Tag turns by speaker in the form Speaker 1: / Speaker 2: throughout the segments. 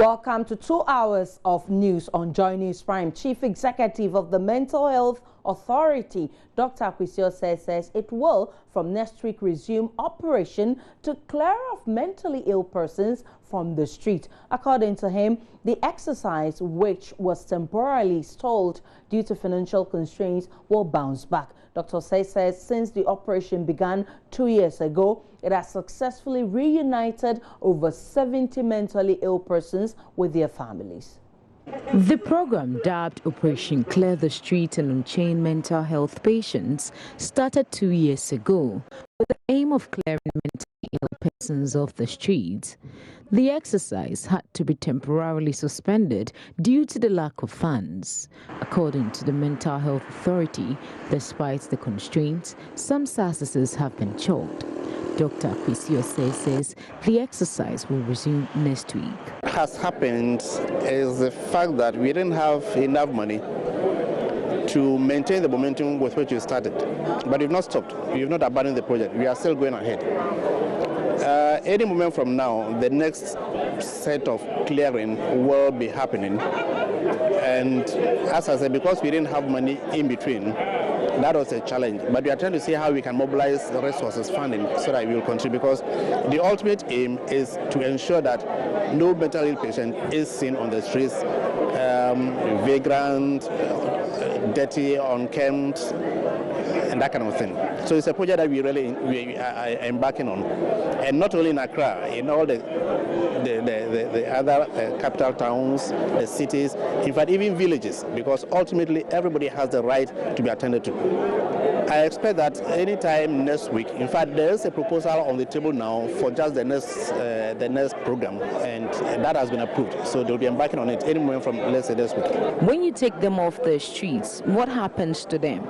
Speaker 1: Welcome to 2 hours of news on Joy News Prime. Chief Executive of the Mental Health Authority, Dr. Akwisio says it will, from next week, resume operation to clear off mentally ill persons from the street. According to him, the exercise, which was temporarily stalled due to financial constraints, will bounce back. Dr. says since the operation began 2 years ago, it has successfully reunited over 70 mentally ill persons with their families.
Speaker 2: The program, dubbed Operation Clear the Street and Unchain Mental Health Patients, started 2 years ago with the aim of clearing mentally ill persons off the streets. The exercise had to be temporarily suspended due to the lack of funds. According to the Mental Health Authority, despite the constraints, some services have been choked. Dr. Akwisio says the exercise will resume next week.
Speaker 3: What has happened is the fact that we didn't have enough money to maintain the momentum with which we started. But we've not stopped. We've not abandoned the project. We are still going ahead. Any moment from now, the next set of clearing will be happening. And as I said, because we didn't have money in between, that was a challenge. But we are trying to see how we can mobilize resources, funding, so that we will contribute. Because the ultimate aim is to ensure that no mental ill patient is seen on the streets, vagrant, dirty, unkempt, and that kind of thing. So it's a project that we are embarking on, and not only in Accra, in all the other capital towns, the cities, in fact even villages, because ultimately everybody has the right to be attended to. I expect that anytime next week, in fact there is a proposal on the table now for just the next program, and that has been approved. So they'll be embarking on it any moment from, let's say, this week.
Speaker 2: When you take them off the streets, what happens to them?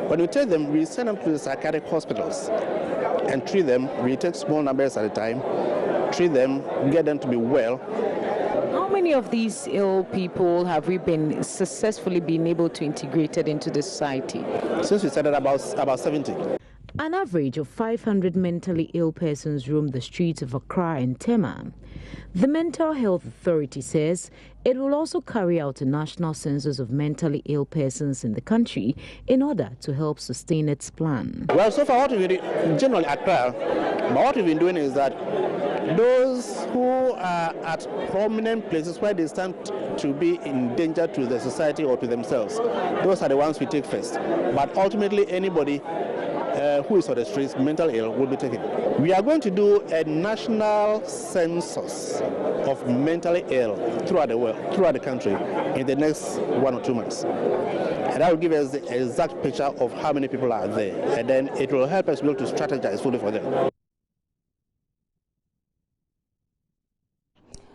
Speaker 3: When we take them, we send them to the psychiatric hospitals and treat them. We take small numbers at a time, treat them, get them to be well.
Speaker 2: How many of these ill people have we been successfully been able to integrate into the society?
Speaker 3: Since we started, about 70.
Speaker 2: An average of 500 mentally ill persons roam the streets of Accra and Tema. The Mental Health Authority says it will also carry out a national census of mentally ill persons in the country in order to help sustain its plan.
Speaker 3: Well, so far what we do, generally Accra, but what we've been doing is that those who are at prominent places where they stand to be in danger to the society or to themselves, those are the ones we take first. But ultimately anybody who is on the streets, mental ill, will be taken. We are going to do a national census of mentally ill throughout the world, throughout the country, in the next 1 or 2 months. And that will give us the exact picture of how many people are there. And then it will help us be able to strategize fully for them.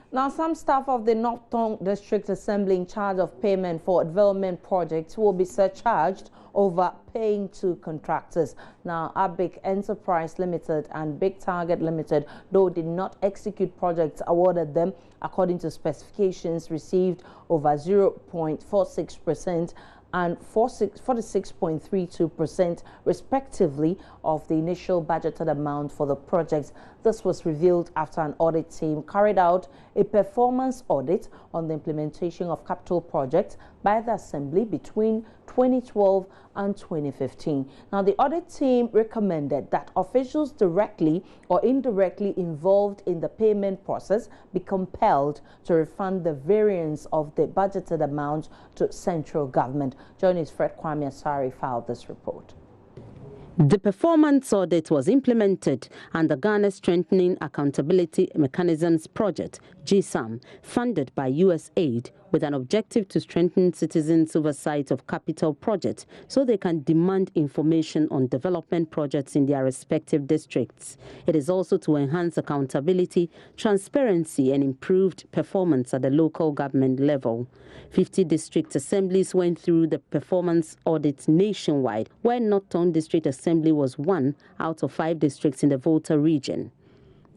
Speaker 1: Now, some staff of the North Tongue District Assembly in charge of payment for development projects will be surcharged over paying to contractors. Now, Abic Enterprise Limited and Big Target Limited, though did not execute projects awarded them according to specifications, received over 0.46% and 46.32% respectively of the initial budgeted amount for the projects. This was revealed after an audit team carried out a performance audit on the implementation of capital projects by the Assembly between 2012 and 2015. Now, the audit team recommended that officials directly or indirectly involved in the payment process be compelled to refund the variance of the budgeted amount to central government. Joining us, Fred Kwame Asari filed this report.
Speaker 4: The performance audit was implemented under Ghana Strengthening Accountability Mechanisms Project, GSAM, funded by US aid, with an objective to strengthen citizens' oversight of capital projects so they can demand information on development projects in their respective districts. It is also to enhance accountability, transparency, and improved performance at the local government level. 50 district assemblies went through the performance audit nationwide, where North Tongue District Assembly was 1 out of 5 districts in the Volta region.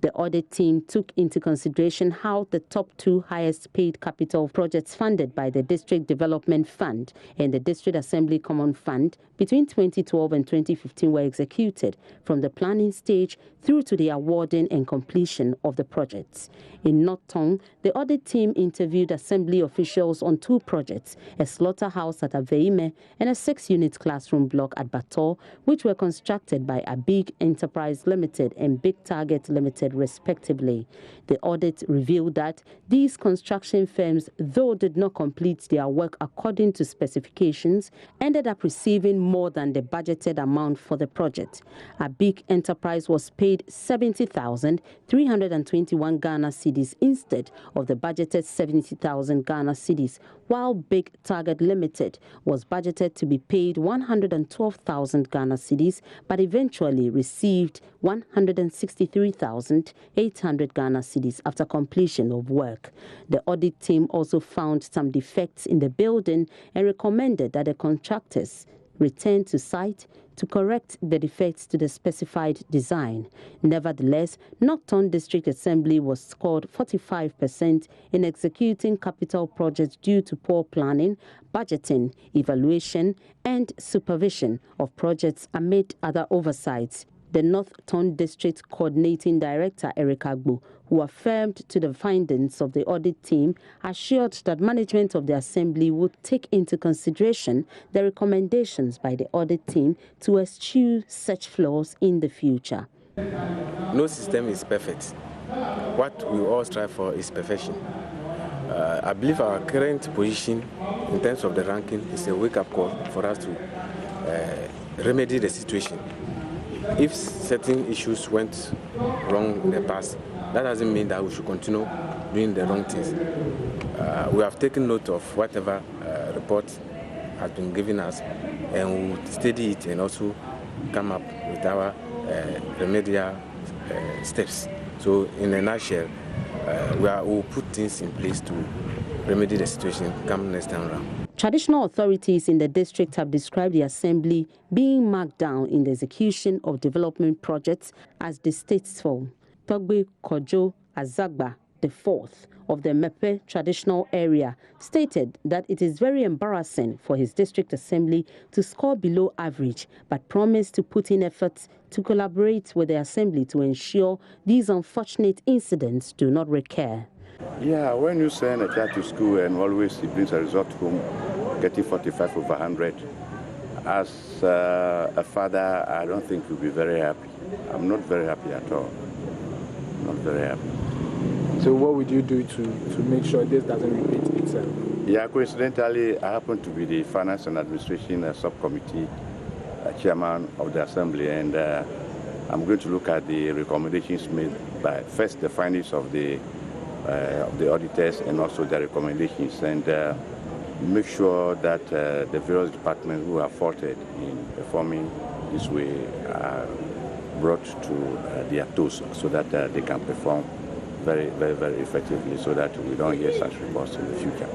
Speaker 4: The audit team took into consideration how the top 2 highest paid capital projects funded by the District Development Fund and the District Assembly Common Fund between 2012 and 2015 were executed from the planning stage through to the awarding and completion of the projects. In North Tongue, the audit team interviewed Assembly officials on 2 projects, a slaughterhouse at Aveime and a 6-unit classroom block at Bator, which were constructed by Abig Enterprise Limited and Big Target Limited, respectively. The audit revealed that these construction firms, though did not complete their work according to specifications, ended up receiving more than the budgeted amount for the project. Abig Enterprise was paid 70,321 Ghana cedis instead of the budgeted 70,000 Ghana cedis, while Big Target Limited was budgeted to be paid 112,000 Ghana cedis, but eventually received 163,800 Ghana cedis after completion of work. The audit team also found some defects in the building and recommended that the contractors return to site to correct the defects to the specified design. Nevertheless, Northern District Assembly was scored 45% in executing capital projects due to poor planning, budgeting, evaluation, and supervision of projects amid other oversights. The Northern District Coordinating Director, Eric Agbo, who affirmed to the findings of the audit team, assured that management of the Assembly would take into consideration the recommendations by the audit team to eschew such flaws in the future.
Speaker 5: No system is perfect. What we all strive for is perfection. I believe our current position in terms of the ranking is a wake-up call for us to remedy the situation. If certain issues went wrong in the past, that doesn't mean that we should continue doing the wrong things. We have taken note of whatever report has been given us, and we will study it and also come up with our remedial steps. So in a nutshell, we will put things in place to remedy the situation come next time around.
Speaker 4: Traditional authorities in the district have described the Assembly being marked down in the execution of development projects as distasteful. Togbe Kojo Azagba, the 4th of the Mepe traditional area, stated that it is very embarrassing for his district assembly to score below average, but promised to put in efforts to collaborate with the assembly to ensure these unfortunate incidents do not recur.
Speaker 6: Yeah, when you send a child to school and always he brings a result home getting 45 over 100, as a father, I don't think you'll be very happy. I'm not very happy at all. Not very happy.
Speaker 7: So what would you do to make sure this doesn't repeat itself?
Speaker 6: Yeah, coincidentally, I happen to be the Finance and Administration Subcommittee Chairman of the Assembly, and I'm going to look at the recommendations made by first the findings of the auditors and also the recommendations, and make sure that the various departments who are faulted in performing this way are brought to their toes so that they can perform very, very, very effectively so that we don't hear such reports in the future.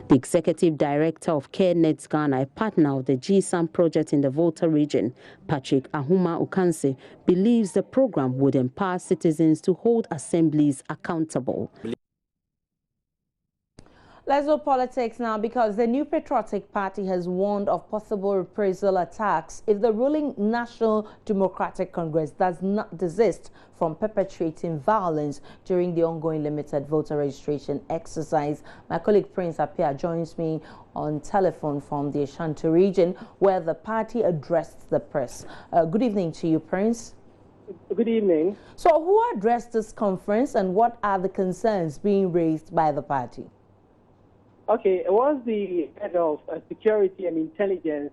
Speaker 4: The Executive Director of CareNet Ghana, a partner of the GSAM project in the Volta region, Patrick Ahuma Okanse, believes the program would empower citizens to hold assemblies accountable.
Speaker 1: Let's go politics now, because the New Patriotic Party has warned of possible reprisal attacks if the ruling National Democratic Congress does not desist from perpetrating violence during the ongoing limited voter registration exercise. My colleague Prince Apia joins me on telephone from the Ashanti region, where the party addressed the press. Good evening to you, Prince.
Speaker 8: Good evening.
Speaker 1: So who addressed this conference, and what are the concerns being raised by the party?
Speaker 8: Okay, it was the head of security and intelligence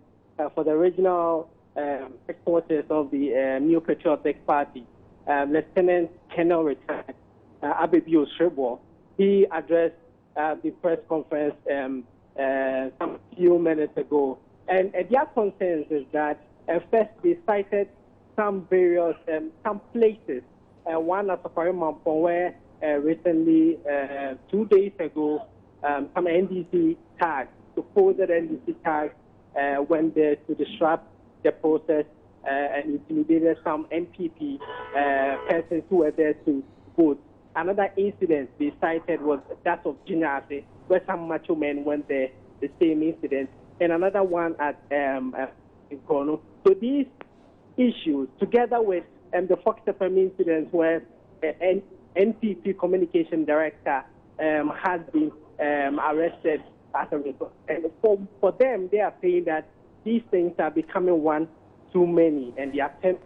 Speaker 8: for the regional headquarters of the New Patriotic Party, Lieutenant Colonel Retired Abebio Shrebo. He addressed the press conference some few minutes ago, and their concerns is that first they cited some various some places. One at Safari-Mampong, where recently 2 days ago, some NDC tags, supposed NDC tags, went there to disrupt the process and intimidated some MPP persons who were there to vote. Another incident they cited was that of Jinase, where some macho men went there, the same incident, and another one at Kono. So these issues, together with the Fox FM incident where NPP communication director has been arrested as a result. And for them, they are saying that these things are becoming one too many, and the attempts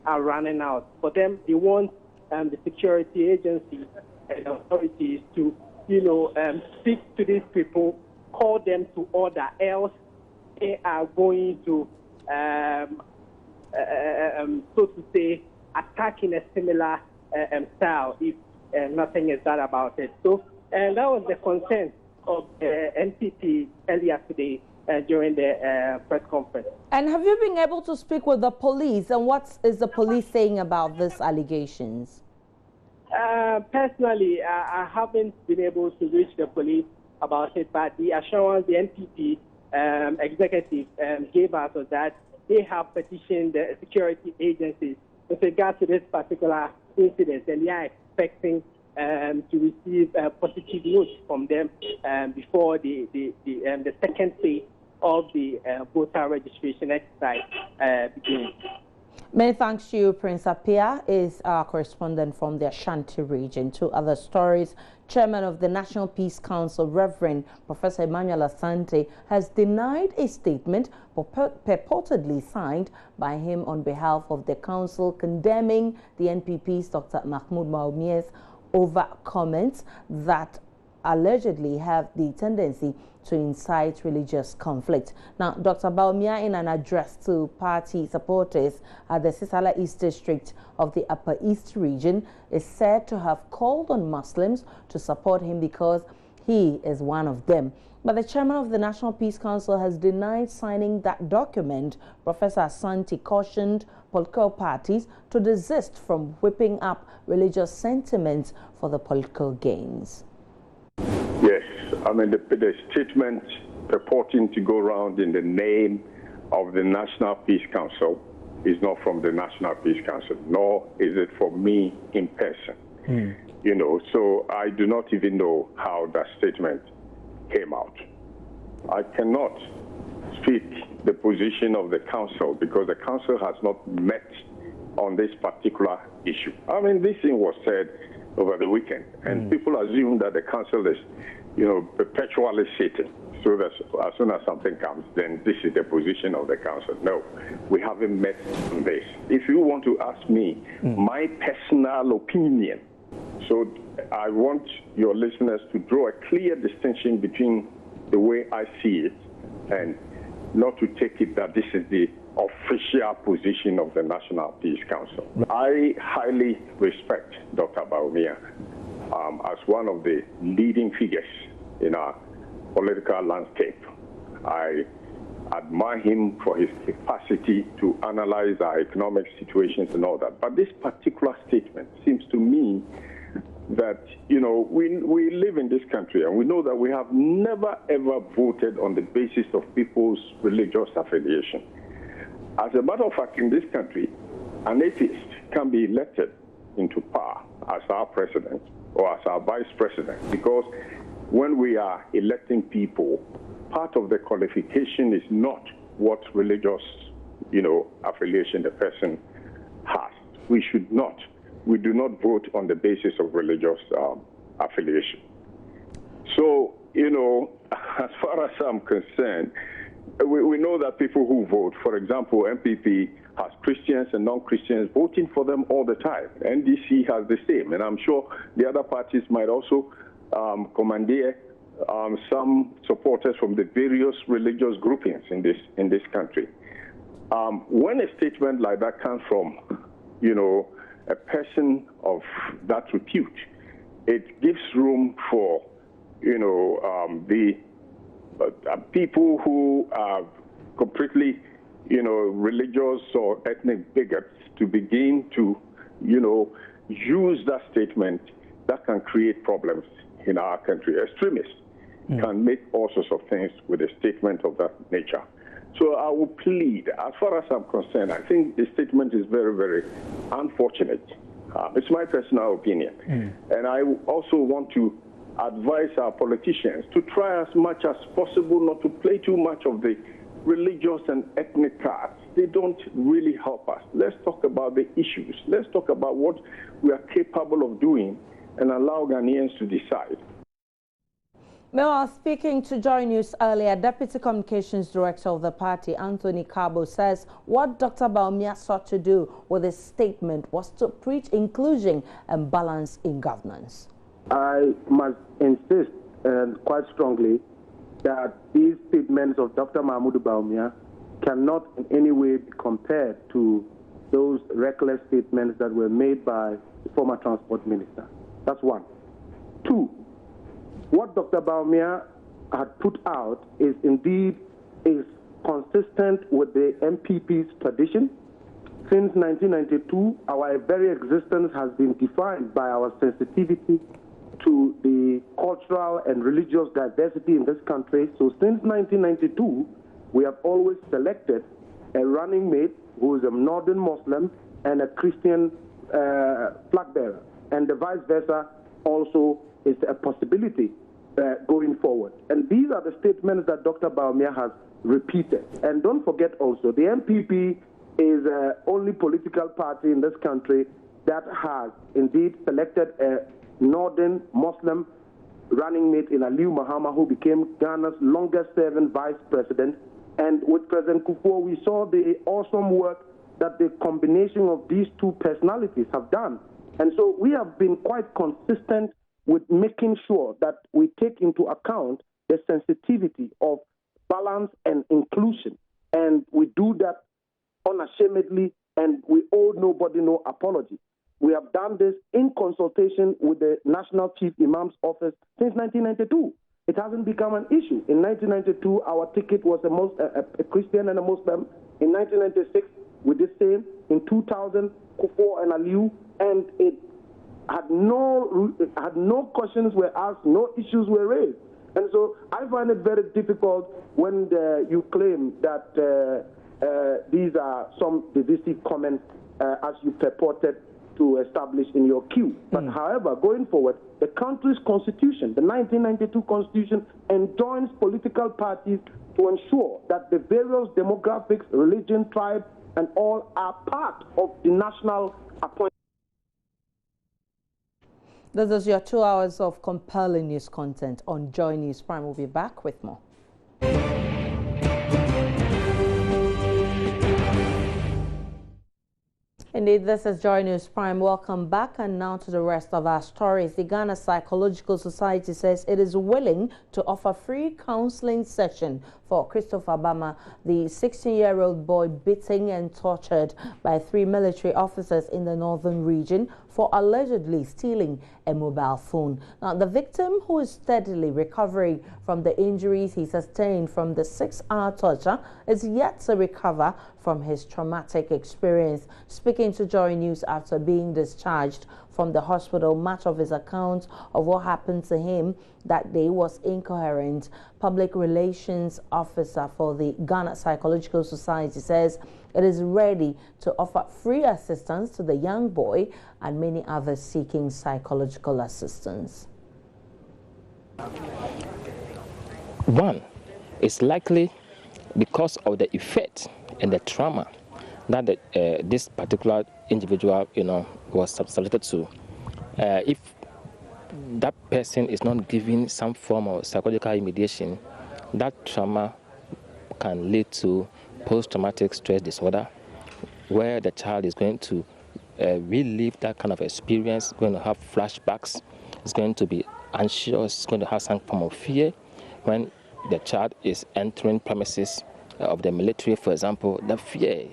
Speaker 8: are running out. For them, they want the security agencies and authorities to, speak to these people, call them to order, else they are going to, so to say, attack in a similar style if nothing is done about it. So, and that was the concern of NPP earlier today during the press conference.
Speaker 1: And have you been able to speak with the police, and what is the police saying about these allegations?
Speaker 8: Personally, I haven't been able to reach the police about it, but the assurance the NPP executive gave us was that they have petitioned the security agencies with regard to this particular incident, and they are expecting to receive positive notes from them before the second phase of the voter registration exercise begins.
Speaker 1: Many thanks to you. Prince Appiah is our correspondent from the Ashanti region. Two other stories. Chairman of the National Peace Council, Reverend Professor Emmanuel Asante, has denied a statement purportedly signed by him on behalf of the council condemning the NPP's Dr. Mahmoud Bawumia's over comments that allegedly have the tendency to incite religious conflict. Now, Dr. Bawumia, in an address to party supporters at the Sisala East District of the Upper East region, is said to have called on Muslims to support him because he is one of them. But the chairman of the National Peace Council has denied signing that document. Professor Asante cautioned political parties to desist from whipping up religious sentiments for the political gains.
Speaker 9: Yes, I mean, the statement purporting to go around in the name of the National Peace Council is not from the National Peace Council, nor is it from me in person. So I do not even know how that statement came out. I cannot speak the position of the council because the council has not met on this particular issue. I mean, this thing was said over the weekend, and people assume that the council is, perpetually sitting. So that as soon as something comes, then this is the position of the council. No, we haven't met on this. If you want to ask me my personal opinion, so I want your listeners to draw a clear distinction between the way I see it and not to take it that this is the official position of the National Peace Council. I highly respect Dr. Bawumia as one of the leading figures in our political landscape. I admire him for his capacity to analyze our economic situations and all that. But this particular statement seems to me that, we live in this country and we know that we have never ever voted on the basis of people's religious affiliation. As a matter of fact, in this country, an atheist can be elected into power as our president or as our vice president, because when we are electing people, part of the qualification is not what religious, affiliation the person has. We do not vote on the basis of religious affiliation. So, as far as I'm concerned, we know that people who vote, for example, MPP has Christians and non-Christians voting for them all the time. NDC has the same, and I'm sure the other parties might also commandeer some supporters from the various religious groupings in this country. When a statement like that comes from, a person of that repute, it gives room for, the people who are completely, religious or ethnic bigots to begin to, use that statement that can create problems in our country. Extremists can make all sorts of things with a statement of that nature. So I will plead, as far as I'm concerned, I think the statement is very, very unfortunate. It's my personal opinion. And I also want to advise our politicians to try as much as possible not to play too much of the religious and ethnic cards. They don't really help us. Let's talk about the issues. Let's talk about what we are capable of doing and allow Ghanaians to decide.
Speaker 1: Meanwhile, speaking to Joy News earlier, Deputy Communications Director of the party, Anthony Cabo, says what Dr. Bawumia sought to do with his statement was to preach inclusion and balance in governance.
Speaker 10: I must insist quite strongly that these statements of Dr. Mahmoud Bawumia cannot in any way be compared to those reckless statements that were made by the former transport minister. That's one. Two, what Dr. Bawumia had put out is consistent with the MPP's tradition. Since 1992, our very existence has been defined by our sensitivity to the cultural and religious diversity in this country. So since 1992, we have always selected a running mate who is a northern Muslim and a Christian flag bearer. And the vice versa also is a possibility going forward. And these are the statements that Dr. Bawumia has repeated. And don't forget also, the MPP is the only political party in this country that has indeed selected a northern Muslim running mate in Aliu Mahama, who became Ghana's longest-serving vice president. And with President Kufuor, we saw the awesome work that the combination of these two personalities have done. And so we have been quite consistent with making sure that we take into account the sensitivity of balance and inclusion. And we do that unashamedly, and we owe nobody no apology. We have done this in consultation with the National Chief Imam's Office since 1992. It hasn't become an issue. In 1992, our ticket was a Christian and a Muslim. In 1996, we did the same. In 2000, Kufuor and Aliu, and it had no questions were asked, no issues were raised. And so I find it very difficult when you claim that these are some divisive comments as you purported to establish in your queue. But however, going forward, the country's constitution, the 1992 constitution, enjoins political parties to ensure that the various demographics, religion, tribe, and all are part of the national appointment.
Speaker 1: This is your 2 hours of compelling news content on Joy News Prime. We'll be back with more. Indeed, this is Joy News Prime. Welcome back, and now to the rest of our stories. The Ghana Psychological Society says it is willing to offer free counseling session for Christopher Bama, the 16-year-old boy beaten and tortured by 3 military officers in the northern region for allegedly stealing a mobile phone. Now, the victim, who is steadily recovering from the injuries he sustained from the 6-hour torture, is yet to recover from his traumatic experience. Speaking to Joy News after being discharged from the hospital, much of his account of what happened to him that day was incoherent. Public Relations Officer for the Ghana Psychological Society says it is ready to offer free assistance to the young boy and many others seeking psychological assistance.
Speaker 11: One, it's likely because of the effect and the trauma that this particular individual, was subjected to. If that person is not given some form of psychological remediation, that trauma can lead to post-traumatic stress disorder, where the child is going to relive that kind of experience, going to have flashbacks, is going to be anxious, is going to have some form of fear when the child is entering premises of the military, for example, the fear,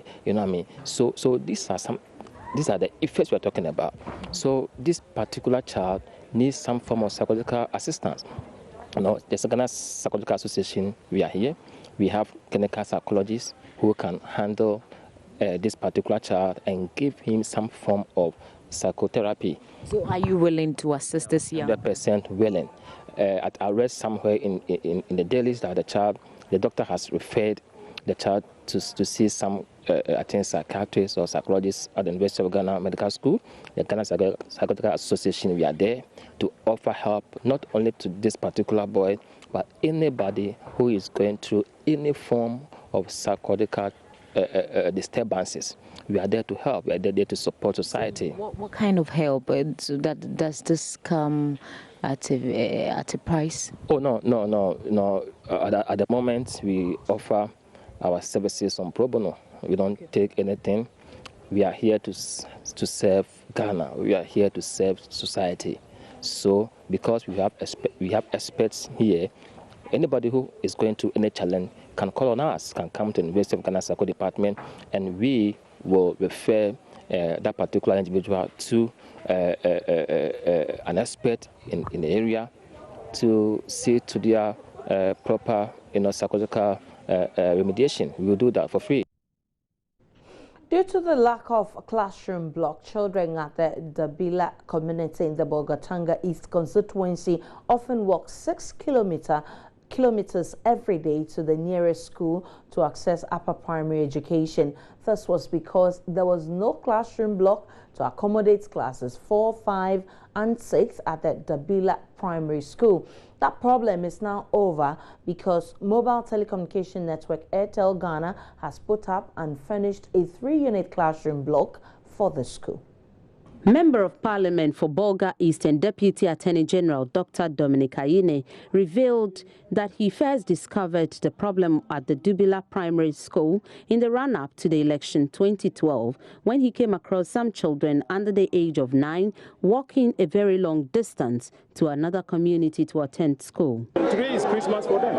Speaker 11: So these are the effects we're talking about. So this particular child needs some form of psychological assistance. The Ghana Psychological Association, we are here. We have clinical psychologists who can handle this particular child and give him some form of psychotherapy.
Speaker 2: So are you willing to assist this young?
Speaker 11: 100% willing. I read somewhere in the dailies that the doctor has referred the child to see some, I think, psychiatrists or psychologists at the University of Ghana Medical School, the Ghana Psychological Association. We are there to offer help not only to this particular boy, but anybody who is going through any form of psychological disturbances. We are there to help. We are there to support society.
Speaker 2: What kind of help? So does this come at a price?
Speaker 11: Oh, no. At the moment, we offer our services on pro bono. We don't take anything. We are here to serve Ghana. We are here to serve society. So, because we have experts here, anybody who is going through any challenge can call on us, can come to the University of Ghana Psycho Department, and we will refer that particular individual to an expert in the area to see to their proper, psychological remediation. We will do that for free.
Speaker 1: Due to the lack of classroom block, children at the Dabila community in the Bolgatanga East constituency often walk 6 kilometers every day to the nearest school to access upper primary education. This was because there was no classroom block to accommodate classes 4, 5, and 6 at the Dabila Primary School. That problem is now over because mobile telecommunication network Airtel Ghana has put up and furnished a 3-unit classroom block for the school.
Speaker 4: Member of Parliament for Bolga East and Deputy Attorney General Dr. Dominic Ayine revealed that he first discovered the problem at the Dubila Primary School in the run-up to the election 2012 when he came across some children under the age of 9 walking a very long distance to another community to attend school.
Speaker 7: Today is Christmas for them.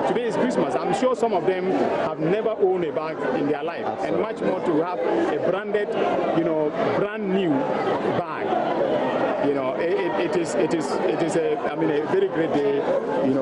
Speaker 7: Today is Christmas. I'm sure some of them have never owned a bag in their life, and much more to have a branded, brand new bag. It is a very great day,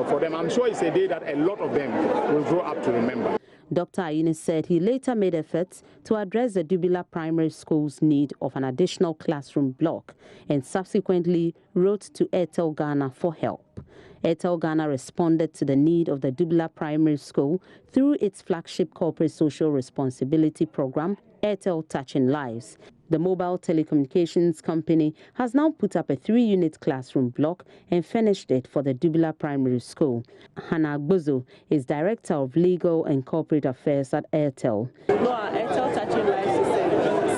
Speaker 7: for them. I'm sure it's a day that a lot of them will grow up to remember.
Speaker 4: Dr. Ayine said he later made efforts to address the Dubila Primary School's need of an additional classroom block and subsequently wrote to Airtel Ghana for help. Airtel Ghana responded to the need of the Dubila Primary School through its flagship corporate social responsibility program, Airtel Touching Lives. The mobile telecommunications company has now put up a 3-unit classroom block and furnished it for the Dubila Primary School. Hannah Agbozo is Director of Legal and Corporate Affairs at Airtel.
Speaker 12: Airtel Touching Lives is a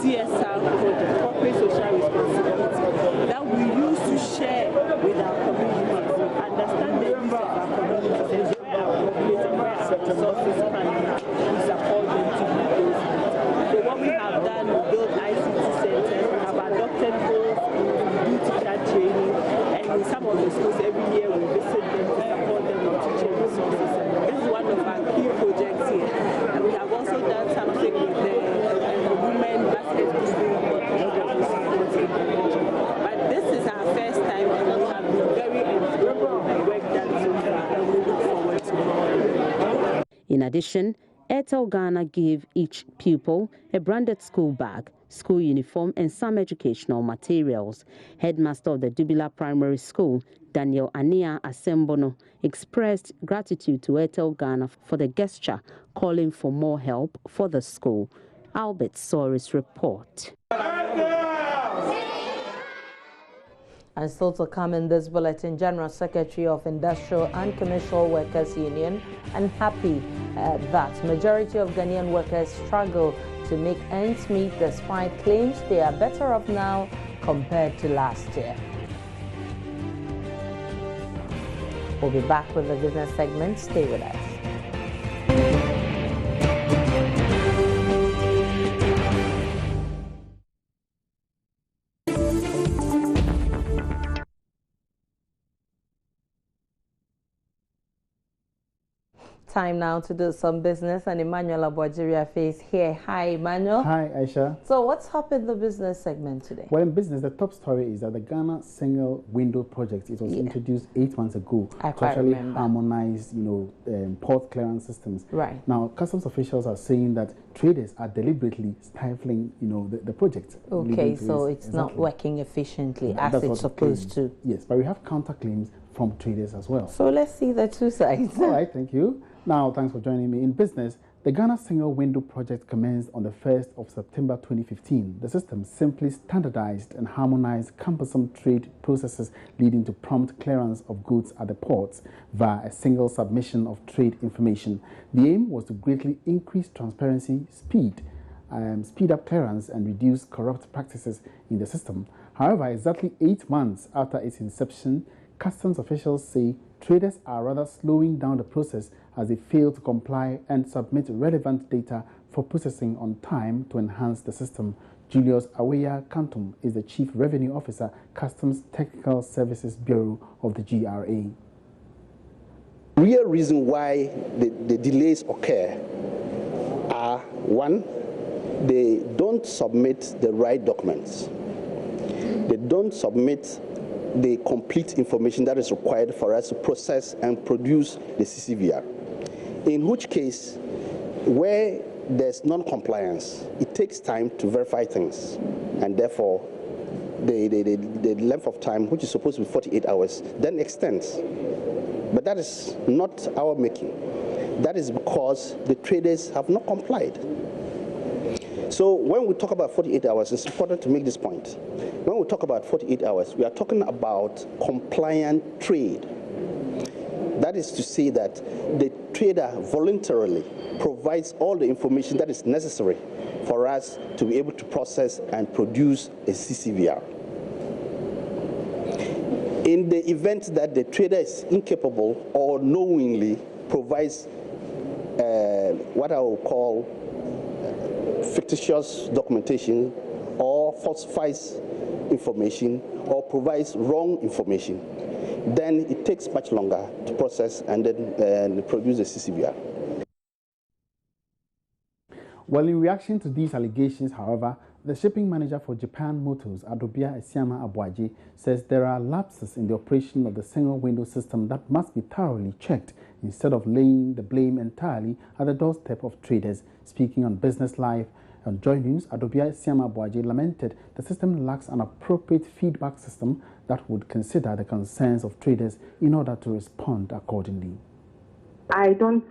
Speaker 12: CSR project, corporate social responsibility, that we use to share with our communities, understand the needs of our communities, where our population, where our resources can support them to do those things. So what we have done, we built ICT centers, we have adopted goals, we do teacher training, and in some of the schools every year we visit them to support them with teaching resources. This is one of our key projects here. And we have also done something with the women basketball. But this is our first time, and we have been very enjoying the work done so far, and we look forward to more.
Speaker 4: In addition, Airtel Ghana gave each pupil a branded school bag, school uniform, and some educational materials. Headmaster of the Dubila Primary School, Daniel Ania Asembono, expressed gratitude to Airtel Ghana for the gesture, calling for more help for the school. Albert Soris report.
Speaker 1: And still to come in this bulletin, General Secretary of Industrial and Commercial Workers Union unhappy that majority of Ghanaian workers struggle to make ends meet despite claims they are better off now compared to last year. We'll be back with the business segment. Stay with us. Time now to do some business, and Emmanuel is here. Hi, Emmanuel.
Speaker 13: Hi, Aisha.
Speaker 1: So what's up in the business segment today?
Speaker 13: Well, in business, the top story is that the Ghana Single Window Project, it was introduced 8 months ago to actually harmonize, port clearance systems.
Speaker 1: Right.
Speaker 13: Now, customs officials are saying that traders are deliberately stifling, the project.
Speaker 1: Okay, so it's not working efficiently as it's supposed to.
Speaker 13: Yes, but we have counterclaims from traders as well.
Speaker 1: So let's see the two sides.
Speaker 13: All right, thank you. Now, thanks for joining me. In business, the Ghana Single Window project commenced on the 1st of September 2015. The system simply standardized and harmonized cumbersome trade processes, leading to prompt clearance of goods at the ports via a single submission of trade information. The aim was to greatly increase transparency, speed up clearance, and reduce corrupt practices in the system. However, exactly 8 months after its inception, customs officials say traders are rather slowing down the process as they fail to comply and submit relevant data for processing on time to enhance the system. Julius Aweya Kantum is the Chief Revenue Officer, Customs Technical Services Bureau of the GRA.
Speaker 14: Real reason why the delays occur are, one, they don't submit the right documents. They don't submit the complete information that is required for us to process and produce the CCVR. In which case, where there's non-compliance, it takes time to verify things, and therefore the length of time, which is supposed to be 48 hours, then extends. But that is not our making. That is because the traders have not complied. So when we talk about 48 hours, it's important to make this point. When we talk about 48 hours, we are talking about compliant trade. That is to say that the trader voluntarily provides all the information that is necessary for us to be able to process and produce a CCVR. In the event that the trader is incapable or knowingly provides what I will call fictitious documentation or falsifies information or provides wrong information, then it takes much longer to process and then produce a CCVR.
Speaker 13: Well, in reaction to these allegations, however, the shipping manager for Japan Motors, Adobia Esiama Abuaji, says there are lapses in the operation of the single window system that must be thoroughly checked instead of laying the blame entirely at the doorstep of traders. Speaking on Business Live on Joy News, Adobia Esiama Abuaji lamented the system lacks an appropriate feedback system that would consider the concerns of traders in order to respond accordingly.
Speaker 15: I don't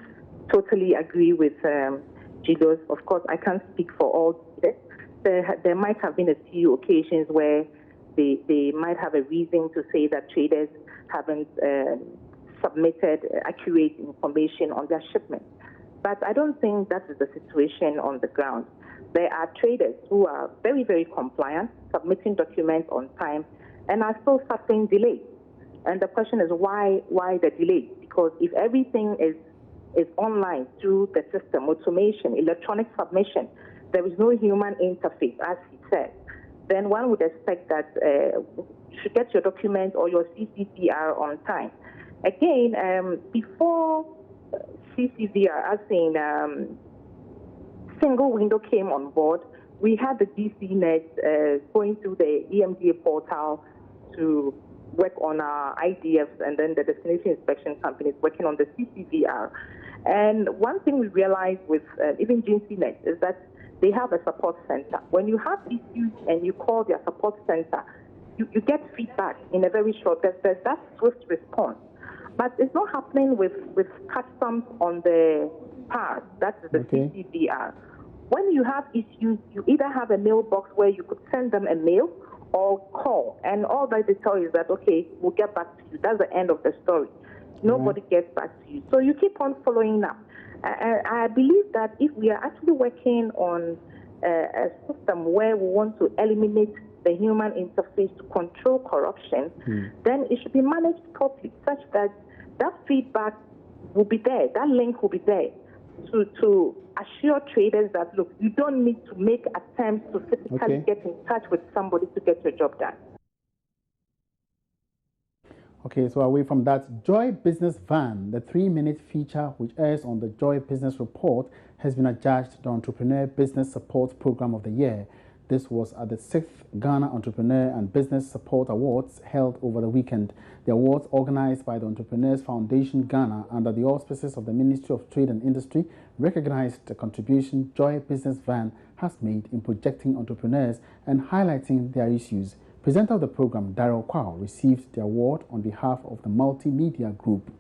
Speaker 15: totally agree with Julius. Of course, I can't speak for all traders. There might have been a few occasions where they might have a reason to say that traders haven't submitted accurate information on their shipment. But I don't think that is the situation on the ground. There are traders who are very, very compliant, submitting documents on time, and are still suffering delays. And the question is why the delay? Because if everything is online through the system, automation, electronic submission, there is no human interface, as he said, then one would expect that you should get your document or your CCVR on time. Again, before CCVR, as in single window came on board, we had the DCNet going through the EMDA portal to work on our IDFs, and then the destination inspection companies working on the CCVR. And one thing we realized with even GNCNet is that they have a support center. When you have issues and you call their support center, you get feedback in a very short, there's that swift response. But it's not happening with customs on the part, that is the CCVR. When you have issues, you either have a mailbox where you could send them a mail or call, and all that they tell you is that, okay, we'll get back to you. That's the end of the story. Nobody gets back to you. So you keep on following up. I believe that if we are actually working on a system where we want to eliminate the human interface to control corruption, then it should be managed properly such that that feedback will be there, that link will be there to assure traders that, look, you don't need to make attempts to physically get in touch with somebody to get your job done.
Speaker 13: Okay, so away from that, Joy Business Van, the 3-minute feature which airs on the Joy Business Report, has been adjudged the Entrepreneur Business Support Program of the Year. This was at the 6th Ghana Entrepreneur and Business Support Awards held over the weekend. The awards, organized by the Entrepreneurs Foundation Ghana under the auspices of the Ministry of Trade and Industry, recognized the contribution Joy Business Van has made in projecting entrepreneurs and highlighting their issues. Presenter of the program, Daryl Kwao, received the award on behalf of the Multimedia Group.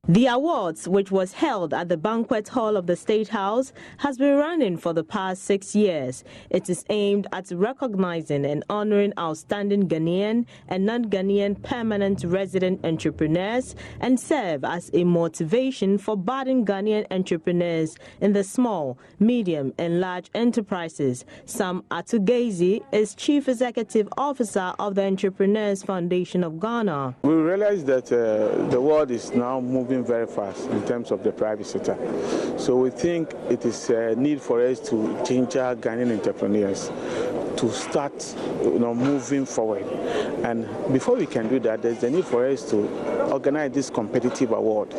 Speaker 2: The awards, which was held at the banquet hall of the State House, has been running for the past 6 years. It is aimed at recognizing and honoring outstanding Ghanaian and non-Ghanaian permanent resident entrepreneurs and serve as a motivation for budding Ghanaian entrepreneurs in the small, medium and large enterprises. Sam Atugezi is Chief Executive Officer of the Entrepreneurs Foundation of Ghana.
Speaker 16: We realize that the world is now moving very fast in terms of the private sector. So we think it is a need for us to change our Ghanaian entrepreneurs to start moving forward. And before we can do that, there's a need for us to organize this competitive award,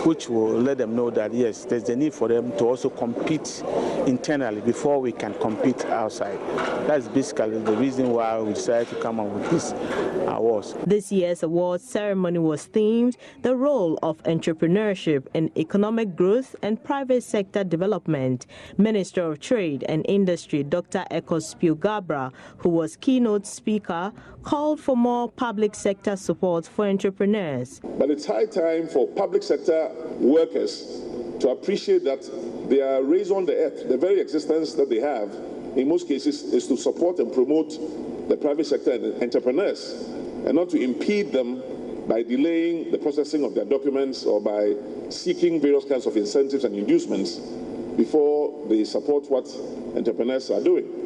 Speaker 16: which will let them know that, yes, there's a need for them to also compete internally before we can compete outside. That's basically the reason why we decided to come up with this awards.
Speaker 2: This year's award ceremony was themed the role of entrepreneurship in economic growth and private sector development. Minister of Trade and Industry, Dr. Ekos Gabra, who was keynote speaker, called for more public sector support for entrepreneurs.
Speaker 17: But it's high time for public sector workers to appreciate that they are raison d'etre. The very existence that they have, in most cases, is to support and promote the private sector and entrepreneurs, and not to impede them by delaying the processing of their documents or by seeking various kinds of incentives and inducements before they support what entrepreneurs are doing.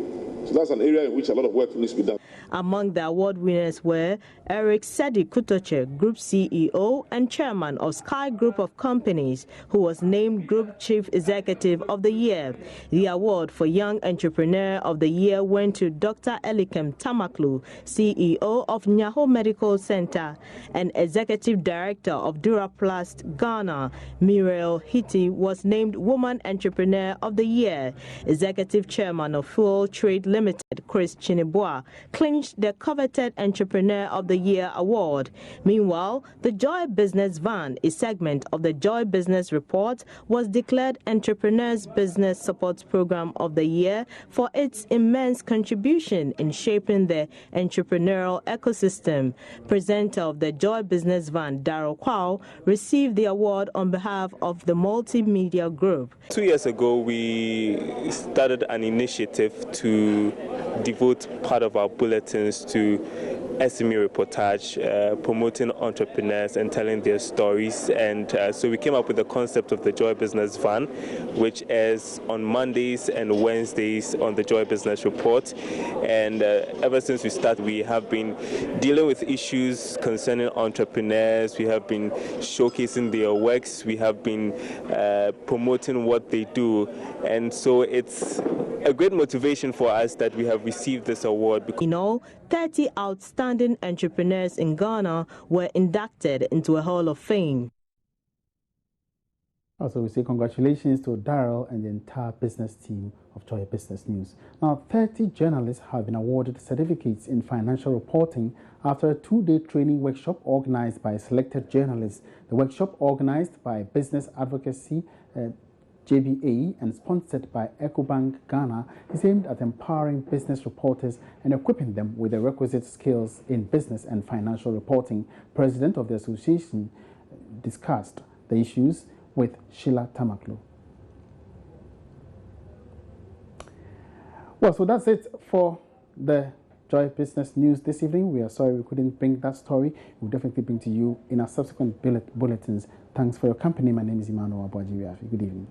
Speaker 17: So that's an area in which a lot of work needs to be done.
Speaker 2: Among the award winners were Eric Sedi Kutoche, Group CEO and Chairman of Sky Group of Companies, who was named Group Chief Executive of the Year. The award for Young Entrepreneur of the Year went to Dr. Elikem Tamaklu, CEO of Nyaho Medical Center, and Executive Director of Duraplast Ghana. Muriel Hiti was named Woman Entrepreneur of the Year. Executive Chairman of Fuel Trade Limited, Chris Chinibua, clinched the coveted Entrepreneur of the Year award. Meanwhile, the Joy Business Van, a segment of the Joy Business Report, was declared Entrepreneurs Business Support Program of the Year for its immense contribution in shaping the entrepreneurial ecosystem. Presenter of the Joy Business Van, Daryl Kwao, received the award on behalf of the Multimedia Group.
Speaker 18: 2 years ago, we started an initiative to devote part of our bulletins to SME reportage, promoting entrepreneurs and telling their stories. And so we came up with the concept of the Joy Business Van, which is on Mondays and Wednesdays on the Joy Business Report. And ever since we started, we have been dealing with issues concerning entrepreneurs. We have been showcasing their works. We have been promoting what they do. And so it's a great motivation for us that we have received this award.
Speaker 2: In all, 30 outstanding entrepreneurs in Ghana were inducted into a Hall of Fame.
Speaker 13: Also, we say congratulations to Daryl and the entire business team of Joy Business News. Now, 30 journalists have been awarded certificates in financial reporting after a 2-day training workshop organized by selected journalists. The workshop, organized by Business Advocacy JBA and sponsored by EcoBank Ghana, is aimed at empowering business reporters and equipping them with the requisite skills in business and financial reporting. President of the association discussed the issues with Sheila Tamaklu. Well, so that's it for the Joy Business News this evening. We are sorry we couldn't bring that story. We'll definitely bring to you in our subsequent bulletins. Thanks for your company. My name is Emmanuel. Good evening.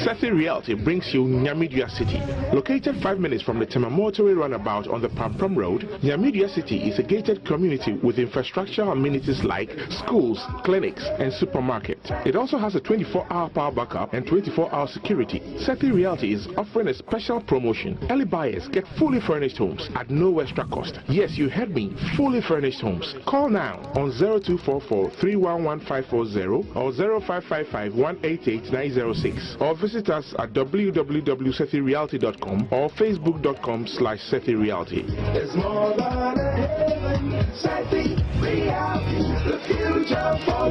Speaker 19: Sethi Realty brings you Ghana.Video City. Located 5 minutes from the Temamotore roundabout on the Pampram Road, Ghana.Video City is a gated community with infrastructural amenities like schools, clinics, and supermarket. It also has a 24-hour power backup and 24-hour security. Sethi Realty is offering a special promotion. Early buyers get fully furnished homes at no extra cost. Yes, you heard me, fully furnished homes. Call now on 0244 311540 or 0555 188 906 or visit us at www.sethirealty.com or facebook.com/SethiRealty.
Speaker 20: There's more than a heaven, Sethi Realty, the future for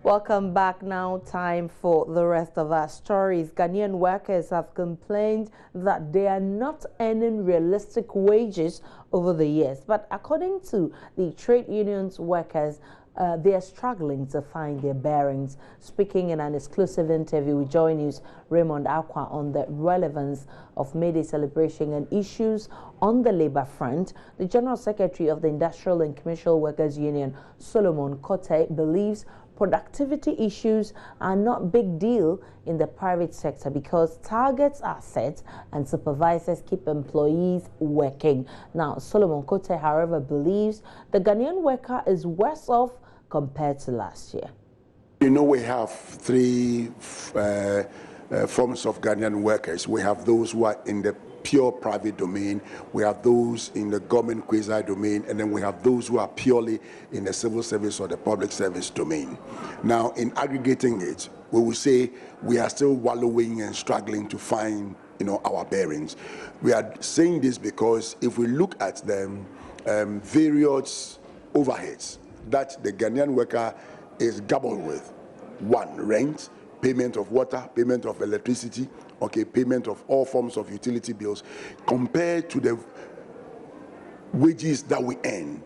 Speaker 1: Welcome back. Now time for the rest of our stories. Ghanaian workers have complained that they are not earning realistic wages over the years. But according to the trade unions workers, they are struggling to find their bearings. Speaking in an exclusive interview with Joy News, Raymond Akwa on the relevance of May Day celebration and issues on the labor front, the General Secretary of the Industrial and Commercial Workers Union, Solomon Kote, believes productivity issues are not big deal in the private sector because targets are set and supervisors keep employees working. Now, Solomon Kote, however, believes the Ghanaian worker is worse off compared to last year.
Speaker 20: You know, we have three forms of Ghanaian workers. We have those who are in the pure private domain, we have those in the government quasi domain, and then we have those who are purely in the civil service or the public service domain. Now, in aggregating it, we will say we are still wallowing and struggling to find, our bearings. We are saying this because if we look at the various overheads that the Ghanaian worker is gobbled with, one, rent, payment of water, payment of electricity, payment of all forms of utility bills, compared to the wages that we earn.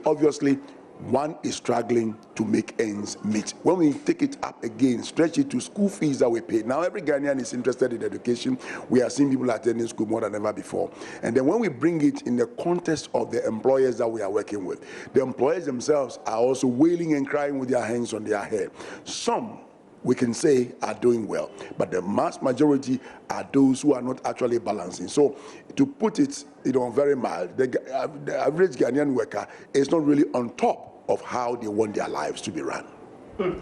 Speaker 20: Obviously, one is struggling to make ends meet. When we take it up again, stretch it to school fees that we pay. Now, every Ghanaian is interested in education. We are seeing people attending school more than ever before. And then when we bring it in the context of the employers that we are working with, the employers themselves are also wailing and crying with their hands on their head. Some, we can say, are doing well, but the mass majority are those who are not actually balancing. So, to put it, very mild, the average Ghanaian worker is not really on top of how they want their lives to be run.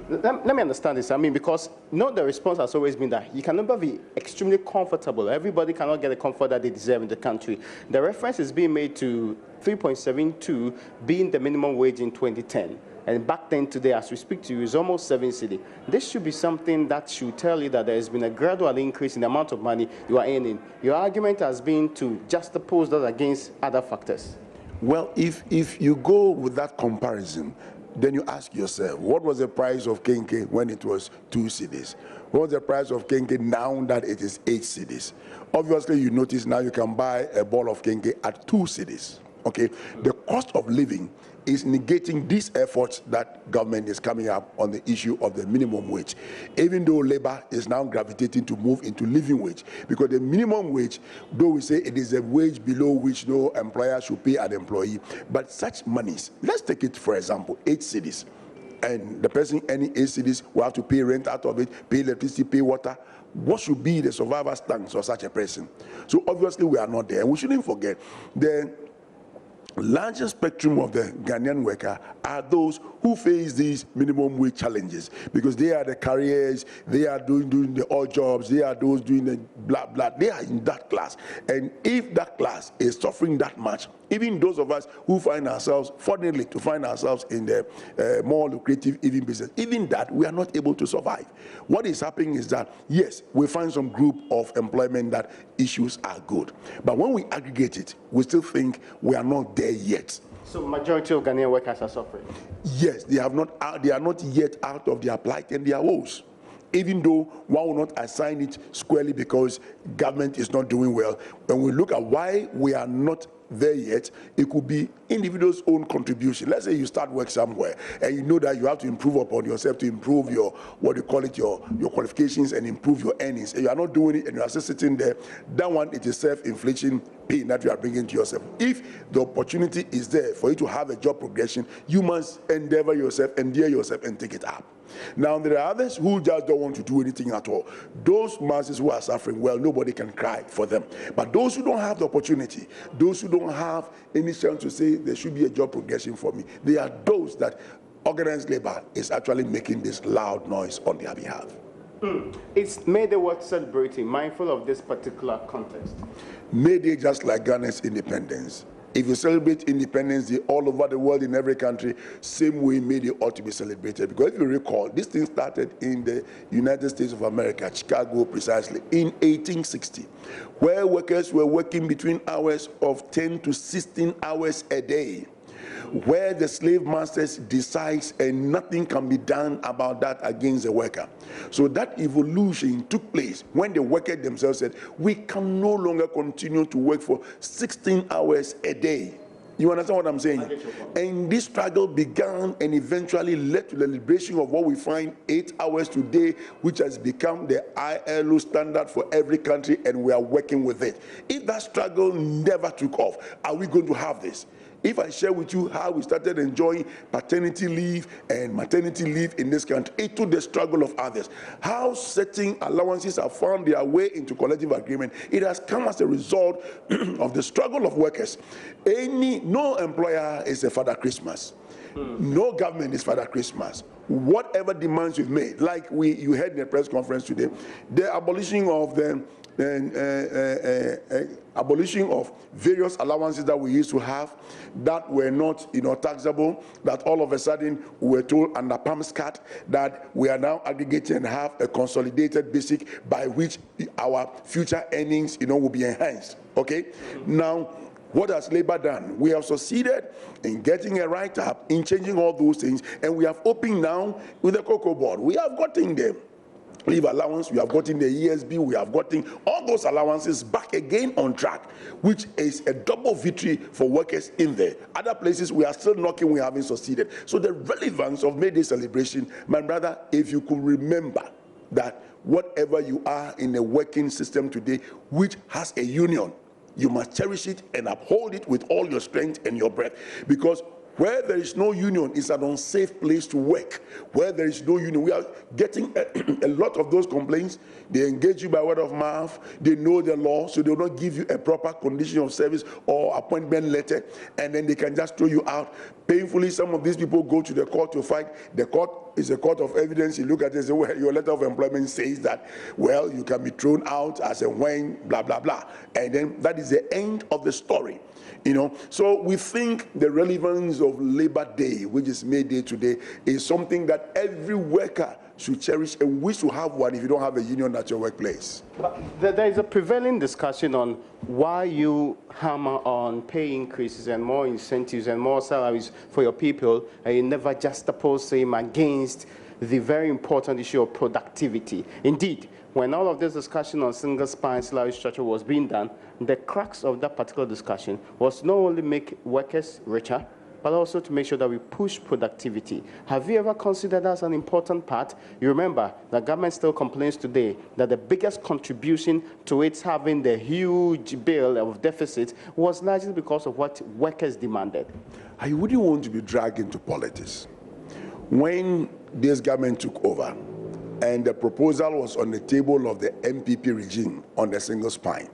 Speaker 21: Let me understand this. Because the response has always been that you can never be extremely comfortable. Everybody cannot get the comfort that they deserve in the country. The reference is being made to 3.72 being the minimum wage in 2010. And back then, today, as we speak to you, is almost 7 cedi. This should be something that should tell you that there has been a gradual increase in the amount of money you are earning. Your argument has been to juxtapose that against other factors.
Speaker 20: Well, if you go with that comparison, then you ask yourself, what was the price of kenke when it was 2 cedis? What was the price of kenke now that it is 8 cedis? Obviously, you notice now you can buy a ball of kenke at 2 cedis. The cost of living is negating these efforts that government is coming up on the issue of the minimum wage, even though labor is now gravitating to move into living wage, because the minimum wage, though we say it is a wage below which no employer should pay an employee, but such monies, let's take it for example, 8 cedis, and the person earning 8 cedis will have to pay rent out of it, pay electricity, pay water. What should be the survival stance of such a person? So obviously we are not there, and we shouldn't forget the larger spectrum of the Ghanaian worker are those who face these minimum wage challenges, because they are the careers, they are doing the odd jobs, they are those doing the blah blah, they are in that class. And if that class is suffering that much, even those of us who find ourselves, fortunately to find ourselves in the more lucrative even business, even that we are not able to survive. What is happening is that, yes, we find some group of employment that issues are good, but when we aggregate it, we still think we are not there yet.
Speaker 21: So majority of Ghanaian workers are suffering?
Speaker 20: Yes, they are not yet out of their plight and their woes. Even though one will not assign it squarely because government is not doing well, when we look at why we are not there yet, it could be individuals' own contribution. Let's say you start work somewhere and you know that you have to improve upon yourself to improve your, your qualifications and improve your earnings, and you are not doing it and you are just sitting there. That one, it is self-inflation pain that you are bringing to yourself. If the opportunity is there for you to have a job progression, you must endear yourself and take it up. Now, there are others who just don't want to do anything at all. Those masses who are suffering, well, nobody can cry for them. But those who don't have the opportunity, those who don't have any chance to say there should be a job progression for me, they are those that organized labor is actually making this loud noise on their behalf.
Speaker 21: It's May Day worth celebrating, mindful of this particular context.
Speaker 20: May Day, just like Ghana's independence, If you celebrate Independence Day all over the world in every country, same way maybe it ought to be celebrated. Because if you recall, this thing started in the United States of America, Chicago precisely, in 1860, where workers were working between hours of 10 to 16 hours a day, where the slave masters decides and nothing can be done about that against the worker. So that evolution took place when the workers themselves said, we can no longer continue to work for 16 hours a day. You understand what I'm saying? And this struggle began and eventually led to the liberation of what we find 8 hours today, which has become the ILO standard for every country, and we are working with it. If that struggle never took off, are we going to have this? If I share with you how we started enjoying paternity leave and maternity leave in this country, it took the struggle of others. How certain allowances have found their way into collective agreement, it has come as a result of the struggle of workers. No employer is a Father Christmas. No government is Father Christmas. Whatever demands you've made, like you heard in the press conference today, the abolition of abolition of various allowances that we used to have that were not, taxable, that all of a sudden we were told under PAMSCAT that we are now aggregating and have a consolidated basic by which our future earnings, will be enhanced. Okay? Now, what has Labour done? We have succeeded in getting a write-up, in changing all those things, and we have opened now with the Cocoa Board. We have gotten them. Leave allowance, we have gotten the ESB, we have gotten all those allowances back again on track, which is a double victory for workers in there. Other places we are still knocking, we haven't succeeded. So the relevance of May Day celebration, my brother, if you could remember that whatever you are in a working system today, which has a union, you must cherish it and uphold it with all your strength and your breath, because where there is no union, it's an unsafe place to work. Where there is no union, we are getting a lot of those complaints. They engage you by word of mouth. They know the law, so they will not give you a proper condition of service or appointment letter, and then they can just throw you out. Painfully, some of these people go to the court to fight. The court is a court of evidence. You look at it and say, well, your letter of employment says that, well, you can be thrown out as a when, blah, blah, blah. And then that is the end of the story. So we think the relevance of Labor Day, which is May Day today, is something that every worker should cherish and wish to have one if you don't have a union at your workplace.
Speaker 21: But there is a prevailing discussion on why you hammer on pay increases and more incentives and more salaries for your people, and you never juxtapose them against the very important issue of productivity. Indeed, when all of this discussion on single spine salary structure was being done, the crux of that particular discussion was to not only make workers richer, but also to make sure that we push productivity. Have you ever considered that as an important part? You remember, the government still complains today that the biggest contribution to its having the huge bill of deficit was largely because of what workers demanded.
Speaker 20: I wouldn't want to be dragged into politics. When this government took over, and the proposal was on the table of the MPP regime on the single spine,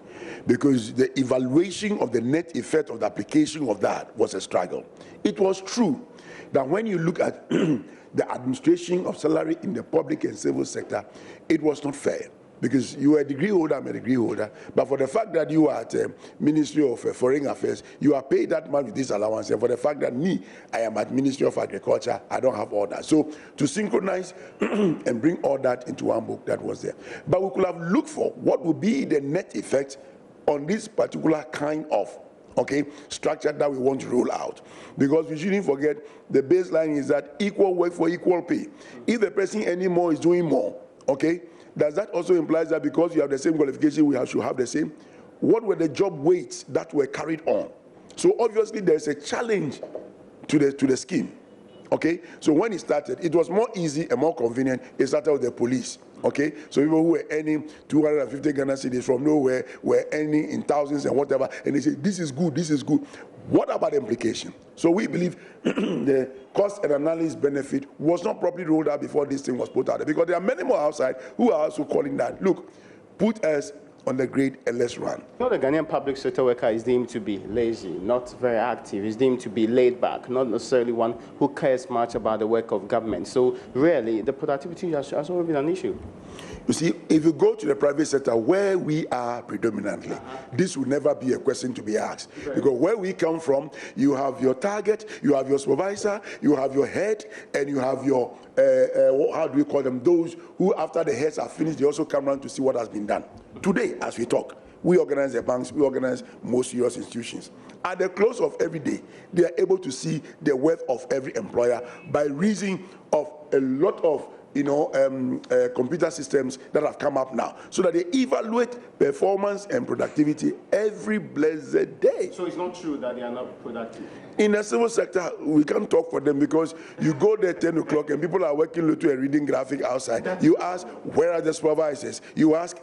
Speaker 20: because the evaluation of the net effect of the application of that was a struggle. It was true that when you look at the administration of salary in the public and civil sector, it was not fair. Because you are a degree holder, I'm a degree holder, but for the fact that you are at Ministry of Foreign Affairs, you are paid that much with this allowance, and for the fact that me, I am at Ministry of Agriculture, I don't have all that. So to synchronize and bring all that into one book, that was there. But we could have looked for what would be the net effect on this particular kind of structure that we want to roll out. Because we shouldn't forget, the baseline is that equal work for equal pay. If the person earning more is doing more, does that also imply that because you have the same qualification, we should have the same? What were the job weights that were carried on? So obviously there's a challenge to the scheme. So when it started, it was more easy and more convenient. It started with the police. So people who were earning 250 Ghana cedis from nowhere were earning in thousands and whatever, and they say, this is good, this is good. What about the implication? So we believe the cost and analysis benefit was not properly rolled out before this thing was put out there, because there are many more outside who are also calling that, look, put us on the grid and let's run.
Speaker 21: You know, the Ghanaian public sector worker is deemed to be lazy, not very active. He's deemed to be laid back, not necessarily one who cares much about the work of government. So really, the productivity has always been an issue.
Speaker 20: You see, if you go to the private sector where we are predominantly, this will never be a question to be asked. Because where we come from, you have your target, you have your supervisor, you have your head, and you have your, how do we call them, those who after the heads are finished, they also come around to see what has been done. Today, as we talk, we organize the banks, we organize most serious institutions. At the close of every day, they are able to see the worth of every employer by reason of a lot of computer systems that have come up now, so that they evaluate performance and productivity every blessed day.
Speaker 21: So it's not true that they are not productive?
Speaker 20: In the civil sector, we can't talk for them because you go there 10 o'clock and people are working to a reading graphic outside. You ask, where are the supervisors? You ask,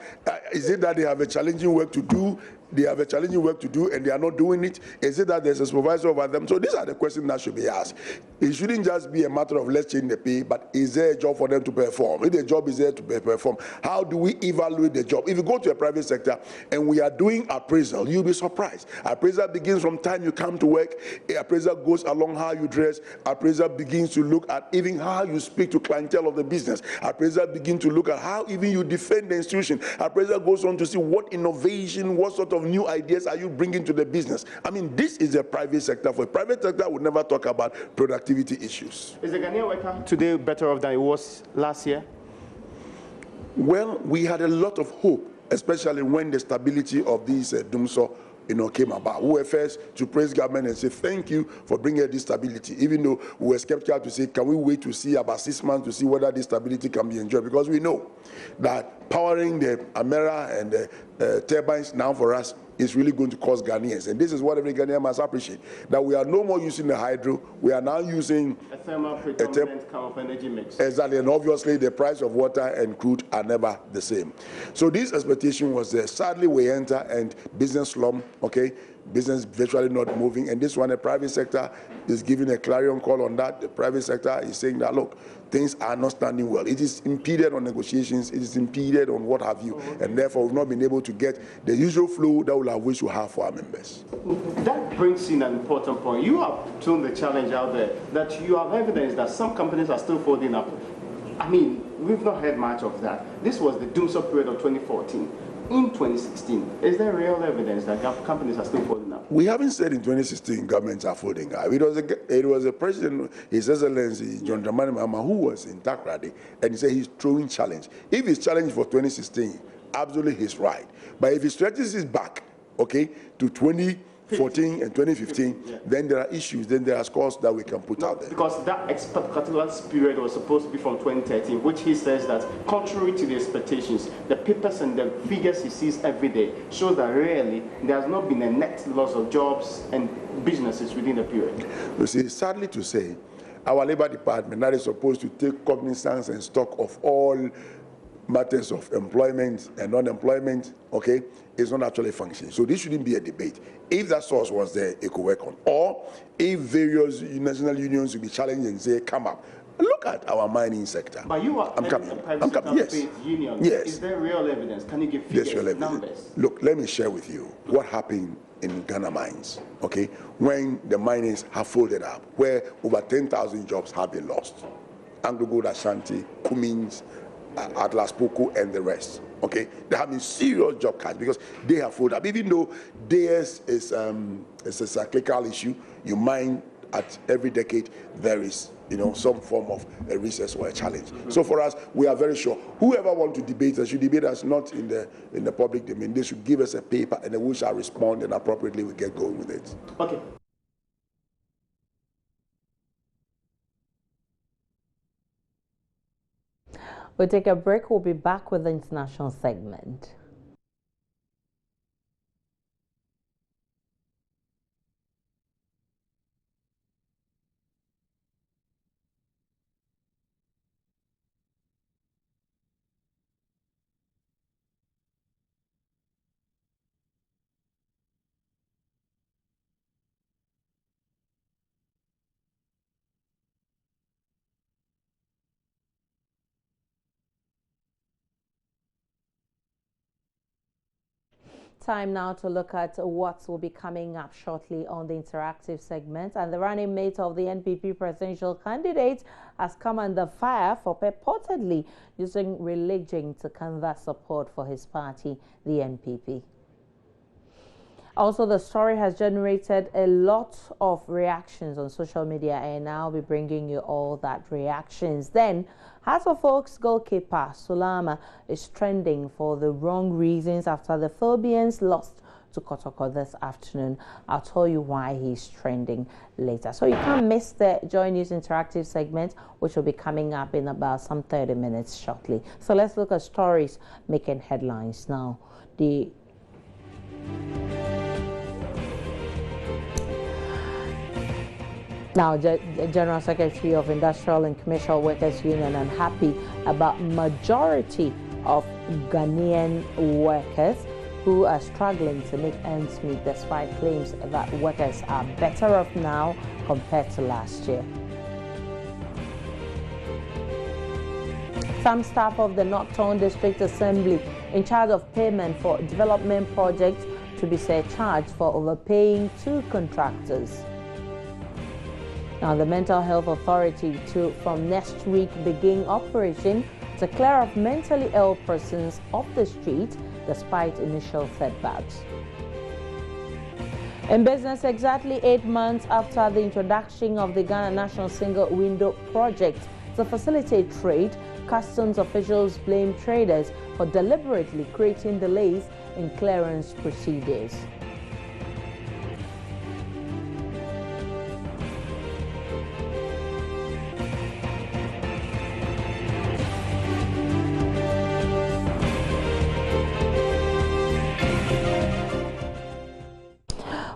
Speaker 20: is it that they have a challenging work to do? They have a challenging work to do and they are not doing it? Is it that there's a supervisor over them? So these are the questions that should be asked. It shouldn't just be a matter of let's change the pay, but is there a job for them to perform? If the job is there to perform, how do we evaluate the job? If you go to a private sector and we are doing appraisal, you'll be surprised. Appraisal begins from time you come to work. Appraisal goes along how you dress. Appraisal begins to look at even how you speak to clientele of the business. Appraisal begins to look at how even you defend the institution. Appraisal goes on to see what innovation, what sort of new ideas are you bringing to the business. I mean, this is a private sector. For a private sector, would never talk about productivity issues.
Speaker 21: Is the Ghanaian worker today better off than it was last year?
Speaker 20: Well, we had a lot of hope, especially when the stability of these DUMSO came about. We were first to praise government and say thank you for bringing this stability, even though we were skeptical to say, can we wait to see about 6 months to see whether this stability can be enjoyed? Because we know that powering the Amera and the turbines now for us is really going to cost Ghanaians. And this is what every Ghanaian must appreciate, that we are no more using the hydro, we are now using
Speaker 21: a thermal predominant kind of energy mix.
Speaker 20: Exactly, and obviously the price of water and crude are never the same. So this expectation was there. Sadly, we enter and business slump, okay? Business virtually not moving, and this one, the private sector is giving a clarion call on that. The private sector is saying that, look, things are not standing well. It is impeded on negotiations, it is impeded on what have you, and therefore we've not been able to get the usual flow that we have wished to have for our members.
Speaker 21: That brings in an important point. You have thrown the challenge out there that you have evidence that some companies are still folding up. I mean, we've not heard much of that. This was the doomsday period of 2014. In 2016, is there real evidence that companies are still folding up?
Speaker 20: We haven't said in 2016 governments are folding up. It was a president, His Excellency John Dramani Mahama, who was in Takrady, and he said he's throwing challenge. If he's challenged for 2016, absolutely he's right. But if he stretches his back, okay, to 2014 and 2015, then there are issues, then there are scores that we can put out there.
Speaker 21: Because that particular period was supposed to be from 2013, which he says that, contrary to the expectations, the papers and the figures he sees every day shows that really there has not been a net loss of jobs and businesses within the period.
Speaker 20: You see, sadly to say, our labor department that is supposed to take cognizance and stock of all matters of employment and unemployment, okay, is not actually functioning. So this shouldn't be a debate. If that source was there, it could work on. Or if various national unions will be challenged and say, come up. Look at our mining sector.
Speaker 21: But you are
Speaker 20: I'm coming.
Speaker 21: Yes. Union.
Speaker 20: Yes.
Speaker 21: Is there real evidence? Can you give figures, numbers?
Speaker 20: Look, let me share with you what happened in Ghana mines, okay, when the miners have folded up, where over 10,000 jobs have been lost. Anglo Gold Ashanti, Cummins, Atlas Poco, and the rest. Okay, there have been serious job cuts because they have folded up. Even though theirs is a cyclical issue, you mine at every decade there is some form of a recess or a challenge. So for us, we are very sure whoever wants to debate us should debate us not in the public domain. They should give us a paper and then we shall respond, and appropriately we get going with it.
Speaker 21: Okay.
Speaker 1: We'll take a break. We'll be back with the international segment. Time now to look at what will be coming up shortly on the interactive segment. And the running mate of the NPP presidential candidate has come under fire for purportedly using religion to canvass support for his party, the NPP. Also, the story has generated a lot of reactions on social media, and I'll be bringing you all that reactions. Then, Hearts of Oak's goalkeeper Sulama is trending for the wrong reasons after the Phobians lost to Kotoko this afternoon. I'll tell you why he's trending later. So you can't miss the Joy News Interactive segment, which will be coming up in about some 30 minutes shortly. So let's look at stories making headlines now. Now, the General Secretary of Industrial and Commercial Workers Union unhappy about majority of Ghanaian workers who are struggling to make ends meet despite claims that workers are better off now compared to last year. Some staff of the Northern District Assembly in charge of payment for development projects to be surcharged for overpaying 2 contractors. Now, the Mental Health Authority to, from next week, begin operation to clear off mentally ill persons off the street despite initial setbacks. In business, exactly 8 months after the introduction of the Ghana National Single Window Project to facilitate trade, customs officials blame traders for deliberately creating delays in clearance procedures.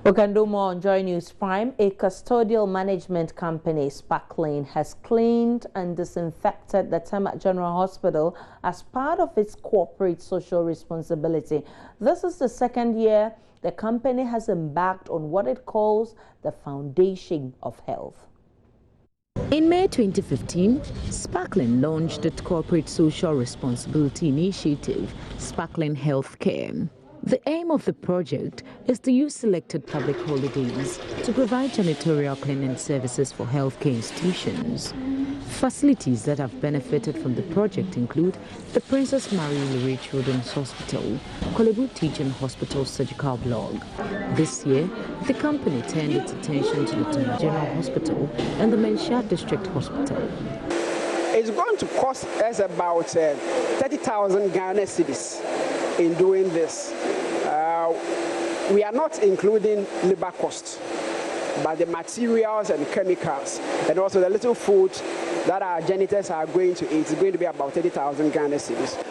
Speaker 1: We can do more on Joy News Prime. A custodial management company, Sparkling, has cleaned and disinfected the Tema General Hospital as part of its corporate social responsibility. This is the 2nd year the company has embarked on what it calls the foundation of health.
Speaker 2: In May 2015, Sparkling launched its corporate social responsibility initiative, Sparkling Healthcare. The aim of the project is to use selected public holidays to provide janitorial cleaning services for healthcare institutions. Facilities that have benefited from the project include the Princess Marie Lurie Children's Hospital, Kolebu Teaching Hospital Surgical Block. This year, the company turned its attention to the Tema General Hospital and the Menshia District Hospital.
Speaker 3: It's going to cost us about 30,000 Ghana cedis in doing this. We are not including labor costs, but the materials and chemicals and also the little food that our janitors are going to eat is going to be about 30,000 Ghana cedis.